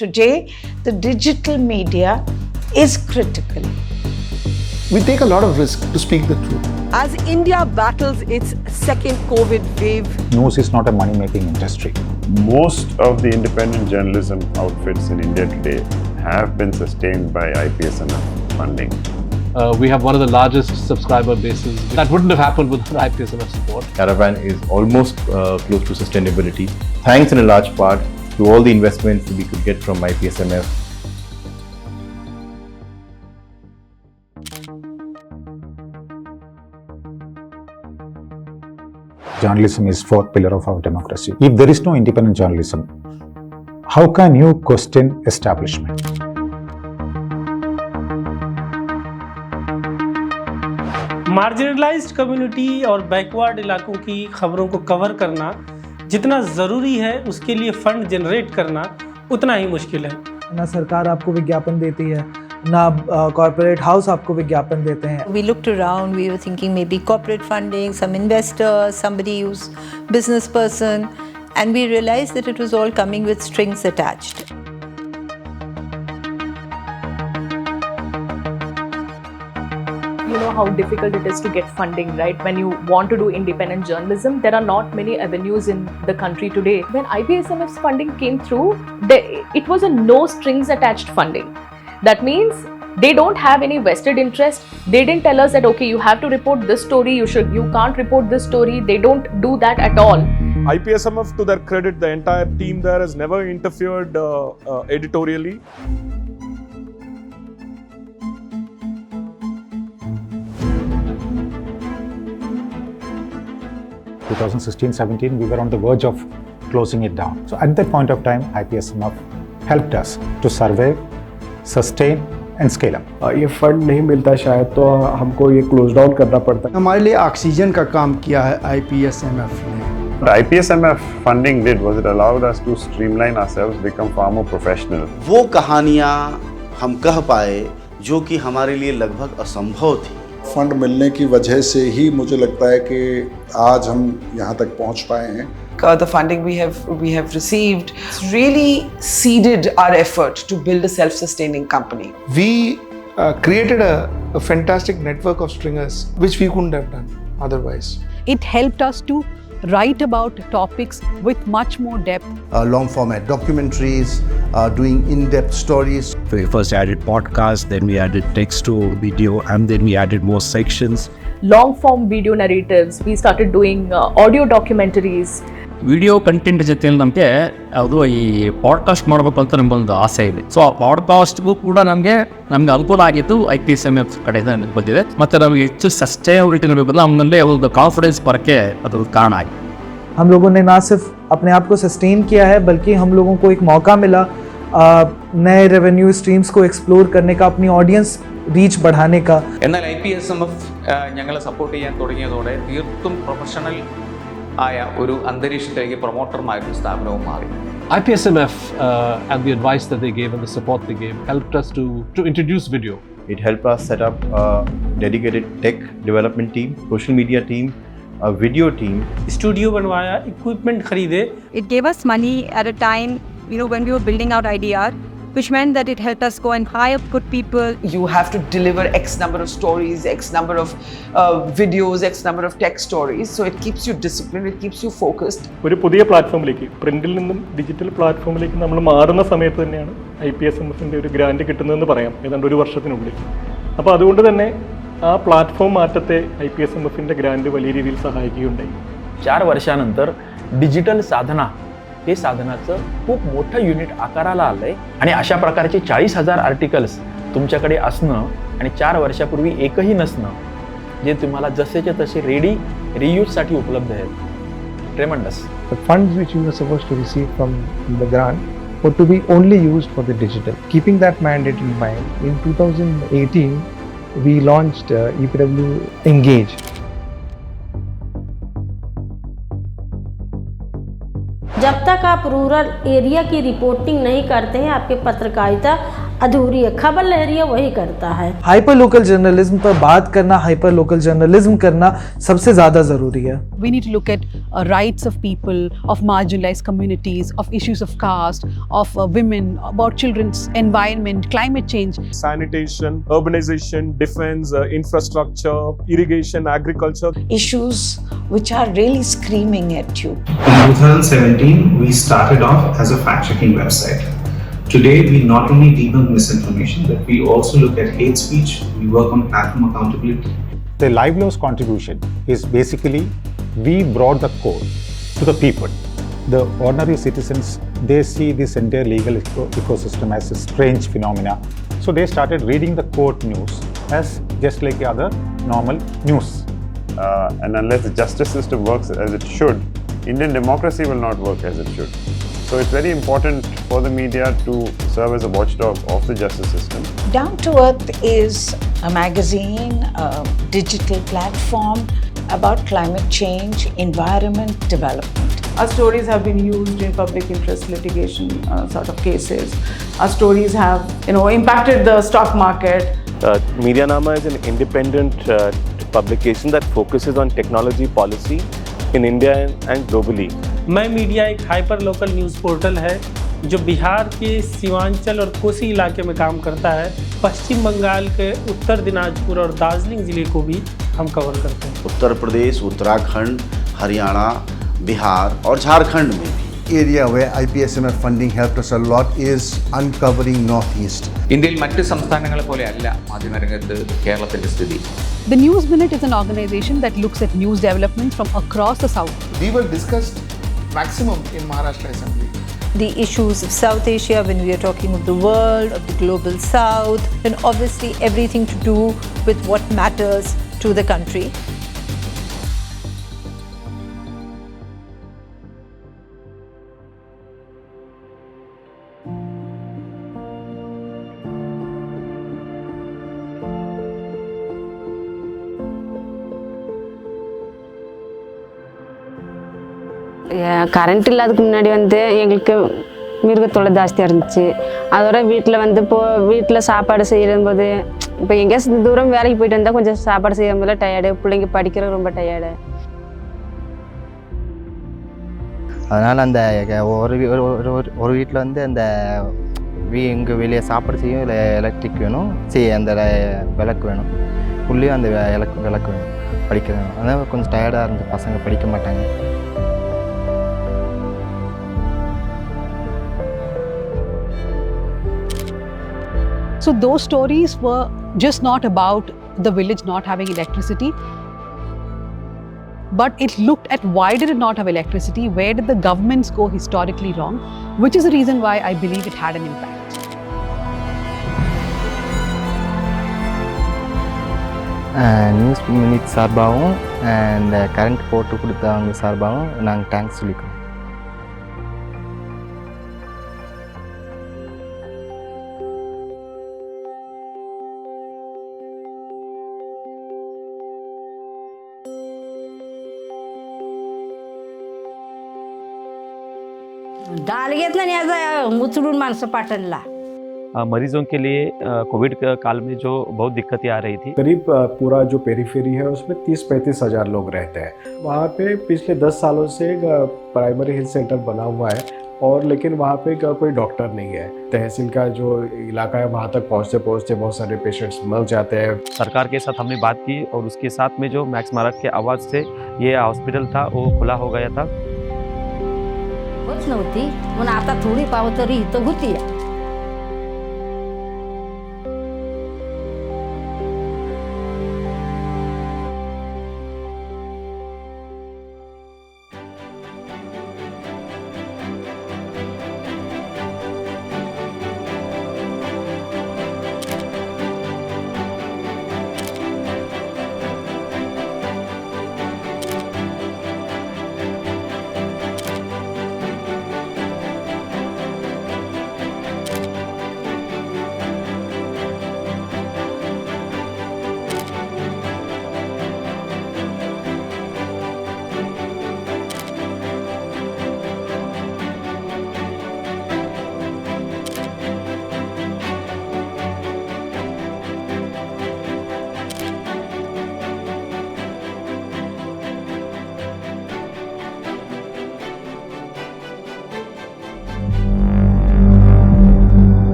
Today, the digital media is critical. We take a lot of risk to speak the truth. As India battles its second COVID wave, News is not a money-making industry. Most of the independent journalism outfits in India today have been sustained by IPSMF funding. We have one of the largest subscriber bases. That wouldn't have happened without IPSMF support. Caravan is almost close to sustainability, thanks in a large part to all the investments we could get from IPSMF. Journalism is fourth pillar of our democracy. If there is no independent journalism, how can you question establishment? Marginalised community और backward इलाकों की खबरों को cover करना जितना ज़रूरी है उसके लिए फंड जनरेट करना उतना ही मुश्किल है। ना सरकार आपको विज्ञापन देती है, ना कॉर्पोरेट हाउस आपको विज्ञापन देते हैं। We looked around, we were thinking maybe corporate funding, some investors, somebody who's business person, and we realized that it was all coming with strings attached. You know how difficult it is to get funding, right? When you want to do independent journalism, there are not many avenues in the country today. When IPSMF's funding came through, it was a no strings attached funding. That means they don't have any vested interest. They didn't tell us that, okay, you have to report this story, you can't report this story. They don't do that at all. IPSMF, to their credit, the entire team there has never interfered editorially. In 2016-17, we were on the verge of closing it down. So at that point of time, IPSMF helped us to survive, sustain and scale up. ये fund नहीं मिलता शायद तो हमको ये close down करना पड़ता। हमारे लिए ऑक्सीजन का काम किया है IPSMF ने। What IPSMF funding did was it allowed us to streamline ourselves, become far more professional. वो कहानियाँ हम कह पाए जो कि हमारे लिए लगभग असंभव थी। फंड मिलने की वजह से ही मुझे लगता है कि आज हम यहाँ तक पहुँच पाए हैं। the funding we have received really seeded our effort to build a self-sustaining company. We created a fantastic network of stringers which we couldn't have done otherwise. It helped us to write about topics with much more depth. Long format documentaries, doing in-depth stories. We first added podcasts, then we added text to video, and then we added more sections. Long form video narratives. We started doing audio documentaries. Video content ಜೊತೆಯಲ್ಲಿ ನಮಗೆ ಅದು ಈ podcast ಮಾಡಬೇಕು ಅಂತ ನಮಗೊಂದು ಆಸೆ ಇದೆ. So ಆ ಪಾಡ್ಕಾಸ್ಟ್ಗೂ ಕೂಡ ನಮಗೆ ಅನುಕೂಲ ಆಗಿತ್ತು IPSMF ಕಡೆಯಿಂದ ಬಂದಿದೆ. ಮತ್ತು ನಮಗೆ ಹೆಚ್ಚು ಸಸ್ಟೈನಬಿಲಿಟಿ ಇರಬೇಕಲ್ಲ, ನಮ್ಮಲ್ಲಿ ಒಂದು ಕಾನ್ಫಿಡೆನ್ಸ್ ಬರೋಕ್ಕೆ ಅದು ಕಾರಣ ಆಗಿದೆ. हम लोगों ने ना सिर्फ अपने आप को सस्टेन किया है बल्कि हम लोगों को एक मौका मिला नए रेवेन्यू स्ट्रीम्स को एक्सप्लोर करने का, अपनी ऑडियंस റീച്ച് बढ़ाने का. എന്നാൽ IPSMF ഞങ്ങളെ സപ്പോർട്ട് ചെയ്യാൻ തുടങ്ങിയതോടെ തീർത്തും പ്രൊഫഷണൽ ആയ ഒരു അന്തരീക്ഷത്തിലേക്ക് പ്രൊമോട്ടർമാരുടെ സ്ഥാപനവും മാറി. IPSMF and the advice that they gave and the support they gave helped us to introduce video. It helped us set up a dedicated tech development team, social media team, a video team. Studio बनवाया, equipment खरीदे. It gave us money at a time, when we were building out IDR, which meant that it helped us go and hire good people. You have to deliver X number of stories, X number of videos, X number of tech stories. So it keeps you disciplined, it keeps you focused. ഒരു പുതിയ പ്ലാറ്റ്ഫോമിലേക്ക്, പ്രിന്റിൽ നിന്നും digital പ്ലാറ്റ്ഫോമിലേക്ക് നമ്മൾ മാറുന്ന സമയത്ത് തന്നെയാണ് IPSMFന്റെ ഒരു grant കിട്ടുന്നതെന്ന് പറയാം, ഏതാണ്ട് ഒരു വർഷത്തിനുള്ളിൽ. അപ്പോൾ അതുകൊണ്ട് തന്നെ ആ प्लॅटफॉर्म माറ്റത്തെ IPSMFന്റെ ഗ്രാന്റ് വലിയ രീതിയിൽ सहाय्यകയുണ്ടായി. 4 वर्षानंतर डिजिटल साधना हे साधनाचं खूप मोठं युनिट आकाराला आलंय आणि अशा प्रकारचे 40,000 आर्टिकल्स तुमच्याकडे असणं आणि 4 वर्षापूर्वी एकही नसणं, जे तुम्हाला जसेच्या तसे रेडी रियूजसाठी उपलब्ध आहेत. ट्रेमेंडस. The funds which we were supposed to receive from the grant were to be only used for the digital. Keeping that mandate in mind, in 2018 we launched EPW Engage. जब तक आप रूरल एरिया की reporting नहीं करते हैं, आपकी पत्रकारिता अधूरी है, खबर लहरी है वही करता है। हाइपर लोकल जर्नलिज्म पर बात करना, हाइपर लोकल जर्नलिज्म करना सबसे ज़्यादा ज़रूरी है। We need to look at rights of people, of marginalized communities, of issues of caste, of women, about children's environment, climate change. Sanitation, urbanization, defense, infrastructure, irrigation, agriculture. Issues which are really screaming at you. In 2017, we started off as a fact-checking website. Today, we not only debunk misinformation, but we also look at hate speech, we work on platform accountability. The Livelow's contribution is basically we brought the code to the people. The ordinary citizens, they see this entire legal ecosystem as a strange phenomena. So they started reading the court news as just like other normal news. And unless the justice system works as it should, Indian democracy will not work as it should. So it's very important for the media to serve as a watchdog of the justice system. Down to Earth is a magazine, a digital platform about climate change, environment, development. Our stories have been used in public interest litigation sort of cases. Our stories have, impacted the stock market. Medianama is an independent publication that focuses on technology policy in India and globally. मैं media एक hyper local news portal है जो बिहार के सीमांचल और कोसी इलाके में काम करता है। पश्चिम बंगाल के उत्तर दिनाजपुर और दार्जिलिंग ज़िले को भी हम कवर करते हैं। उत्तर प्रदेश, उत्तराखंड, हरियाणा, बिहार और झारखंड में भी। Area where IPSMF funding helped us a lot is uncovering Northeast. ഇന്ത്യയിൽ മറ്റ് സംസ്ഥാനങ്ങളെ പോലെ അല്ല മാധ്യമരംഗത്ത് കേരളത്തിന്റെ സ്ഥിതി. The News Minute is an organization that looks at news developments from across the South. We were discussed maximum in Maharashtra Assembly. The issues of South Asia when we are talking of the world, of the global South, and obviously everything to do with what matters to the country. Current இல்லாததுக்கு முன்னாடி வந்து எங்களுக்கு மிருகத்தொல்லை ஜாஸ்தியாக இருந்துச்சு. அதோட வீட்டில் வந்து வீட்டில் சாப்பாடு செய்யும்போது இப்போ எங்கேயாச்சும் தூரம் வேலைக்கு போயிட்டு வந்தால் கொஞ்சம் சாப்பாடு செய்யும்போது டயர்டு, பிள்ளைங்க படிக்கிறது ரொம்ப டயர்டு. அதனால் அந்த ஒரு வீட்டில் வந்து அந்த இங்கே வெளியே சாப்பாடு செய்யும் எலக்ட்ரிக் வேணும், அந்த விளக்கு வேணும், உள்ளேயும் அந்த விளக்கு வேணும், படிக்க வேணும். அதனால் கொஞ்சம் டயர்டாக இருந்து பசங்க படிக்க மாட்டாங்க. So those stories were just not about the village not having electricity, but it looked at why did it not have electricity, where did the governments go historically wrong, which is the reason why I believe it had an impact. News minute சார்பாகவும் and current போட்டு கொடுத்தவங்க சார்பாகவும் நாங்கள் thanks சொல்லிக்கிறோம். डाल घेतला आणि याचा उचलून माणसं पाठवला. मरीजों के लिए कोविड काल में जो बहुत दिक्कतें आ रही थी, करीब पूरा जो पेरीफेरी है उसमें 30-35 हज़ार लोग रहते हैं। वहाँ पे पिछले 10 सालों से प्राइमरी हेल्थ सेंटर बना हुआ है और लेकिन वहाँ पे कोई डॉक्टर नहीं है। तहसील का जो इलाका है वहाँ तक पहुँचते पहुँचते बहुत सारे पेशेंट्स मर जाते हैं। सरकार के साथ हमने बात की और उसके साथ में जो मैक्स मार्क के आवाज़ से ये हॉस्पिटल था वो खुला हो गया था. होत नव्हती पण आता थोडी पाव तरी इथं होती.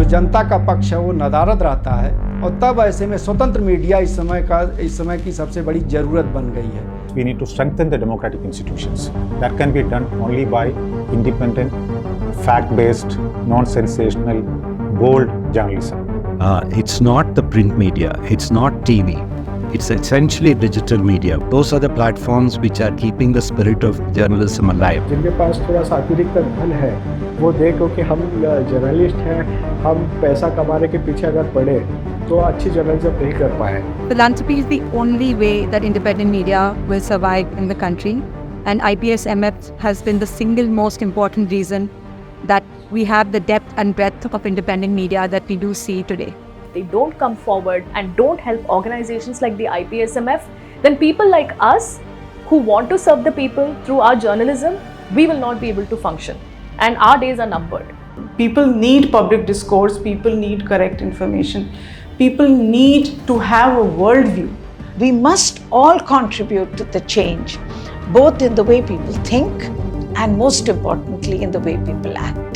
जनता का पक्ष है वो नदारद रहता है, और तब ऐसे में स्वतंत्र मीडिया इस समय की सबसे बड़ी जरूरत बन गई है। We need to strengthen the democratic institutions. That can be done only by independent, fact-based, non-sensational, bold journalism. It's not the print media, it's not TV. It's essentially digital media. Those are the platforms which are keeping the spirit of journalism alive. जिनके पास थोड़ा सा अतिरिक्त धन है, वो देखो कि हम जर्नलिस्ट हैं, हम पैसा कमाने के पीछे अगर पड़े तो अच्छी जर्नलिज्म नहीं कर पाए। Philanthropy is the only way that independent media will survive in the country, and IPSMF has been the single most important reason that we have the depth and breadth of independent media that we do see today. They don't come forward and don't help organizations like the IPSMF, then people like us who want to serve the people through our journalism, we will not be able to function, and our days are numbered. People need public discourse, people need correct information, people need to have a worldview. We must all contribute to the change, both in the way people think and most importantly in the way people act.